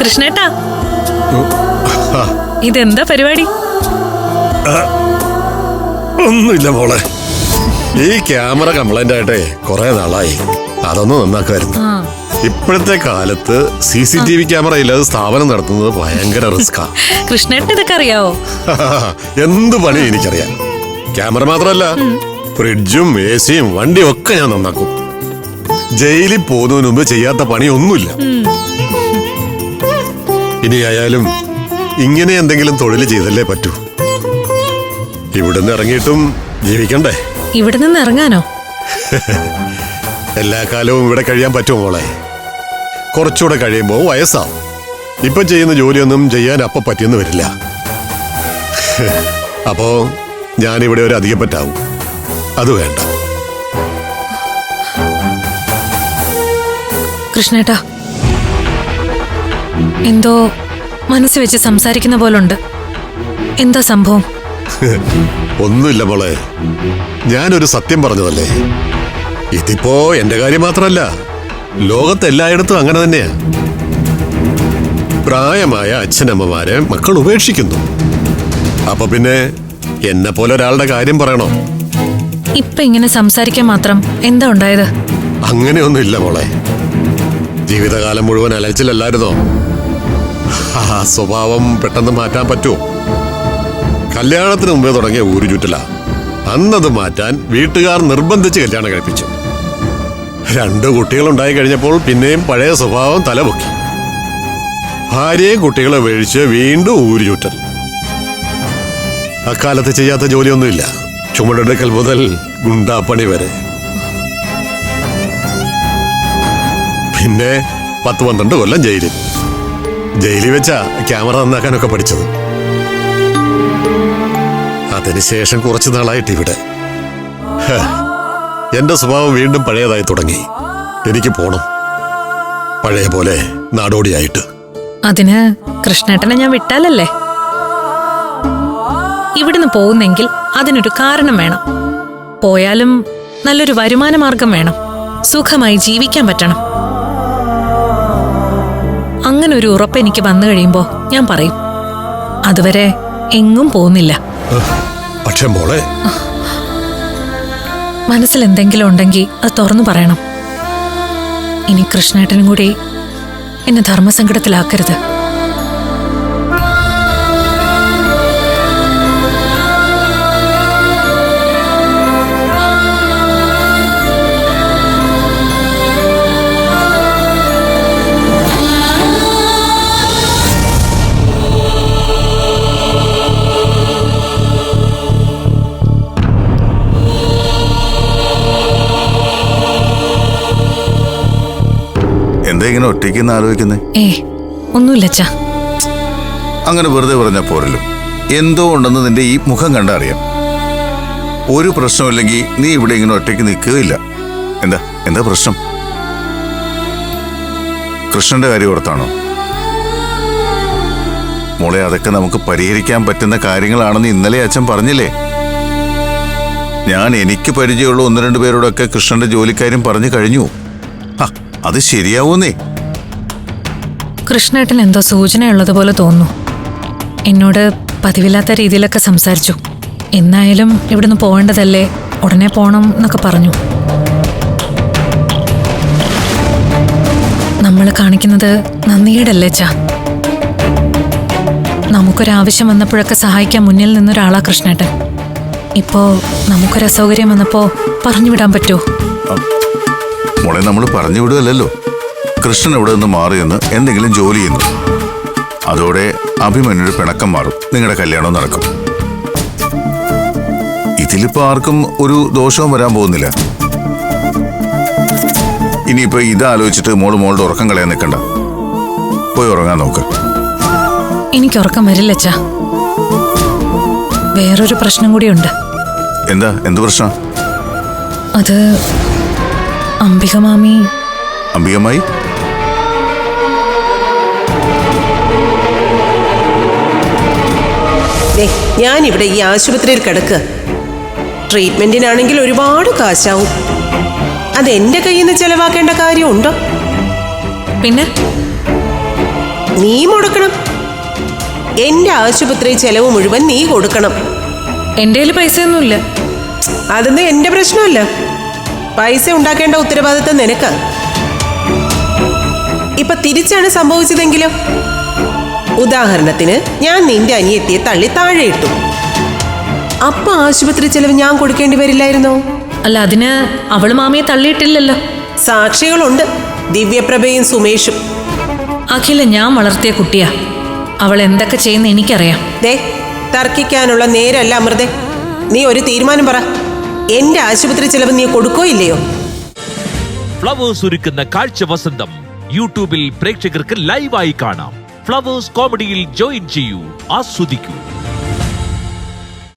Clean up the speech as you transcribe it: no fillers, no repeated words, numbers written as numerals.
കൃഷ്ണേട്ടാ, ഇതെന്താ പരിപാടി? ഒന്നുമില്ല മോളെ, ഈ ക്യാമറ കംപ്ലൈന്റ് ആയിട്ടേ കുറെ നാളായി. അതൊന്ന് നന്നാക്കായിരുന്നു. ഇപ്പോഴത്തെ കാലത്ത് CCTV ക്യാമറ ഇല്ലാതെ സ്ഥാപനം നടത്തുന്നത് ഭയങ്കര റിസ്കാ. കൃഷ്ണേട്ട ഇതൊക്കെ അറിയാവോ? എന്ത് പണി എനിക്കറിയാം. ക്യാമറ മാത്രമല്ല, ഫ്രിഡ്ജും AC-യും വണ്ടിയും ഒക്കെ ഞാൻ നന്നാക്കും. ജയിലിൽ പോകുന്നതിന് മുമ്പ് ചെയ്യാത്ത പണി ഒന്നുമില്ല. ഇനി ആയാലും ഇങ്ങനെ എന്തെങ്കിലും തൊഴിൽ ചെയ്തല്ലേ പറ്റൂ. ഇവിടുന്ന് ഇറങ്ങിയിട്ടും ജീവിക്കണ്ടേ? ഇവിടെ നിന്ന് ഇറങ്ങാനോ? എല്ലാ കാലവും ഇവിടെ കഴിയാൻ പറ്റുമോ മോളെ? കുറച്ചുകൂടെ കഴിയുമ്പോൾ വയസ്സാവും. ഇപ്പൊ ചെയ്യുന്ന ജോലിയൊന്നും ചെയ്യാൻ അപ്പൊ പറ്റിയെന്ന് വരില്ല. അപ്പോ ഞാനിവിടെ ഒരു അധികപ്പറ്റാവും. അത് വേണ്ട. കൃഷ്ണേട്ടാ, എന്തോ മനസ്സ് വെച്ച് സംസാരിക്കുന്ന പോലുണ്ട്. എന്താ സംഭവം? ഒന്നുമില്ല മോളെ, ഞാനൊരു സത്യം പറഞ്ഞതല്ലേ. ഇതിപ്പോ എന്റെ കാര്യം മാത്രമല്ല, ലോകത്തെല്ലായിടത്തും അങ്ങനെ തന്നെയാ. പ്രായമായ അച്ഛനമ്മമാരെ മക്കൾ ഉപേക്ഷിക്കുന്നു. അപ്പൊ പിന്നെ എന്നെ പോലെ ഒരാളുടെ കാര്യം പറയണോ? ഇപ്പൊ ഇങ്ങനെ സംസാരിക്കാൻ മാത്രം എന്താ ഉണ്ടായത്? അങ്ങനെയൊന്നുമില്ല മോളെ. ജീവിതകാലം മുഴുവൻ അലച്ചിലല്ലായിരുന്നോ? ആ സ്വഭാവം പെട്ടെന്ന് മാറ്റാൻ പറ്റുമോ? കല്യാണത്തിന് മുമ്പേ തുടങ്ങിയ ഊരു ചുറ്റല. അന്നത് മാറ്റാൻ വീട്ടുകാർ നിർബന്ധിച്ച് കല്യാണം കഴിപ്പിച്ചു. 2 കുട്ടികളുണ്ടായി കഴിഞ്ഞപ്പോൾ പിന്നെയും പഴയ സ്വഭാവം തലപൊക്കി. ഭാര്യയും കുട്ടികളെ ഉപേക്ഷിച്ച് വീണ്ടും ഊരു ചുറ്റൽ. അക്കാലത്ത് ചെയ്യാത്ത ജോലിയൊന്നുമില്ല. ചുമടെടുക്കൽ മുതൽ ഗുണ്ടാപ്പണി വരെ. പിന്നെ 10-12 കൊല്ലം ജയിലിൽ. ജയിലിൽ വെച്ചാ ക്യാമറ നന്നാക്കാനൊക്കെ പഠിച്ചത്. അതിനുശേഷം കുറച്ചു നാളായിട്ട് ഇവിടെ. എന്റെ സ്വഭാവം വീണ്ടും പഴയതായി തുടങ്ങി. എനിക്ക് പോണം, പഴയ പോലെ നാടോടിയായിട്ട്. അതിന് കൃഷ്ണേട്ടനെ ഞാൻ വിട്ടാലല്ലേ? ഇവിടുന്ന് പോകുന്നെങ്കിൽ അതിനൊരു കാരണം വേണം. പോയാലും നല്ലൊരു വരുമാന മാർഗം വേണം. സുഖമായി ജീവിക്കാൻ പറ്റണം. അങ്ങനെ ഒരു ഉറപ്പ് എനിക്ക് വന്നു കഴിയുമ്പോ ഞാൻ പറയും. അതുവരെ എങ്ങും പോകുന്നില്ല. പക്ഷെ മോളെ, മനസ്സിൽ എന്തെങ്കിലും ഉണ്ടെങ്കിൽ അത് തുറന്നു പറയണം. ഇനി കൃഷ്ണേട്ടനും കൂടി എന്നെ ധർമ്മസങ്കടത്തിലാക്കരുത്. എന്താ ഇങ്ങനെ ഒറ്റയ്ക്ക് ആലോചിക്കുന്നേ? ഒന്നുമില്ലച്ചാ. അങ്ങനെ വെറുതെ പറഞ്ഞാൽ പോരല്ലോ. എന്തോ ഉണ്ടെന്ന് നിന്റെ ഈ മുഖം കണ്ടാ അറിയാം. ഒരു പ്രശ്നമില്ലെങ്കിൽ നീ ഇവിടെ ഇങ്ങനെ ഒറ്റയ്ക്ക് നിൽക്കുകയില്ല. എന്താ പ്രശ്നം? കൃഷ്ണന്റെ കാര്യം ഓർത്താണോ? മോളെ, അതൊക്കെ നമുക്ക് പരിഹരിക്കാൻ പറ്റുന്ന കാര്യങ്ങളാണെന്ന് ഇന്നലെ അച്ഛൻ പറഞ്ഞില്ലേ? ഞാൻ എനിക്ക് പരിചയമുള്ള 1-2 പേരോടൊക്കെ കൃഷ്ണന്റെ ജോലിക്കാര്യം പറഞ്ഞു കഴിഞ്ഞു. അത് ശരിയാവൂന്നേ. കൃഷ്ണേട്ടൻ എന്തോ സൂചനയുള്ളതുപോലെ തോന്നുന്നു. എന്നോട് പതിവില്ലാത്ത രീതിയിലൊക്കെ സംസാരിച്ചു. എന്നായാലും ഇവിടുന്ന് പോകേണ്ടതല്ലേ, ഉടനെ പോണം എന്നൊക്കെ പറഞ്ഞു. നമ്മൾ കാണിക്കുന്നത് നന്ദിയേടല്ലേ ചാ? നമുക്കൊരാവശ്യം വന്നപ്പോഴൊക്കെ സഹായിക്കാൻ മുന്നിൽ നിന്നൊരാളാ കൃഷ്ണേട്ടൻ. ഇപ്പോ നമുക്കൊരു അസൗകര്യം വന്നപ്പോ പറഞ്ഞു വിടാൻ പറ്റുമോ? മോളെ, നമ്മൾ പറഞ്ഞു വിടുകയല്ലോ. കൃഷ്ണൻ ഇവിടെ നിന്ന് മാറിയെന്ന് എന്തെങ്കിലും ജോലി ചെയ്യുന്നു. അതോടെ അഭിമന്യൊരു പിണക്കം മാറും. നിങ്ങളുടെ കല്യാണം നടക്കും. ഇതിലിപ്പോ ആർക്കും ഒരു ദോഷവും വരാൻ പോകുന്നില്ല. ഇനിയിപ്പോ ഇതാലോചിച്ചിട്ട് മോളുടെ ഉറക്കം കളയാൻ നിൽക്കണ്ട. പോയി ഉറങ്ങാൻ നോക്ക്. എനിക്ക് ഉറക്കം വരില്ലച്ചാ. വേറൊരു പ്രശ്നം കൂടിയുണ്ട്. എന്ത് പ്രശ്നം? അത് അംബികമാമി. അംബികമായി? ഞാനിവിടെ ഈ ആശുപത്രിയിൽ കിടക്കുക. ട്രീറ്റ്മെന്റിനാണെങ്കിൽ ഒരുപാട് കാശാവും. അതെന്റെ കയ്യിൽ നിന്ന് ചെലവാക്കേണ്ട കാര്യമുണ്ടോ? പിന്നെ നീ മുടക്കണം. എന്റെ ആശുപത്രി ചെലവ് മുഴുവൻ നീ കൊടുക്കണം. എൻ്റെ കയ്യിൽ പൈസയൊന്നുമില്ല. അതൊന്നും എന്റെ പ്രശ്നമല്ല. പൈസ ഉണ്ടാക്കേണ്ട ഉത്തരവാദിത്തം നിനക്ക്. ഇപ്പൊ തിരിച്ചാണ് സംഭവിച്ചതെങ്കിലോ? ഉദാഹരണത്തിന് ഞാൻ നിന്റെ അനിയത്തിയെ തള്ളി താഴെ ഇട്ടു. അപ്പൊ ആശുപത്രി ചെലവ് ഞാൻ കൊടുക്കേണ്ടി വരില്ലായിരുന്നോ? അല്ല, അതിന് അവള് മാമിയെ തള്ളിയിട്ടില്ലല്ലോ. സാക്ഷികളുണ്ട്, ദിവ്യപ്രഭയും സുമേഷും. അഖില ഞാൻ വളർത്തിയ കുട്ടിയാ. അവൾ എന്തൊക്കെ ചെയ്യുന്ന എനിക്കറിയാം. ദേ, തർക്കിക്കാനുള്ള നേരല്ല അമൃതേ. നീ ഒരു തീരുമാനം പറ. എന്റെ ആശുപത്രി ചെലവ് നീ കൊടുക്കോ ഇല്ലയോ? ഫ്ലവേഴ്സ് ഒരുക്കുന്ന കാഴ്ച വസന്തം യൂട്യൂബിൽ പ്രേക്ഷകർക്ക് ലൈവായി കാണാം. ഫ്ലവേഴ്സ് കോമഡിയിൽ ജോയിൻ ചെയ്യൂ, ആസ്വദിക്കൂ.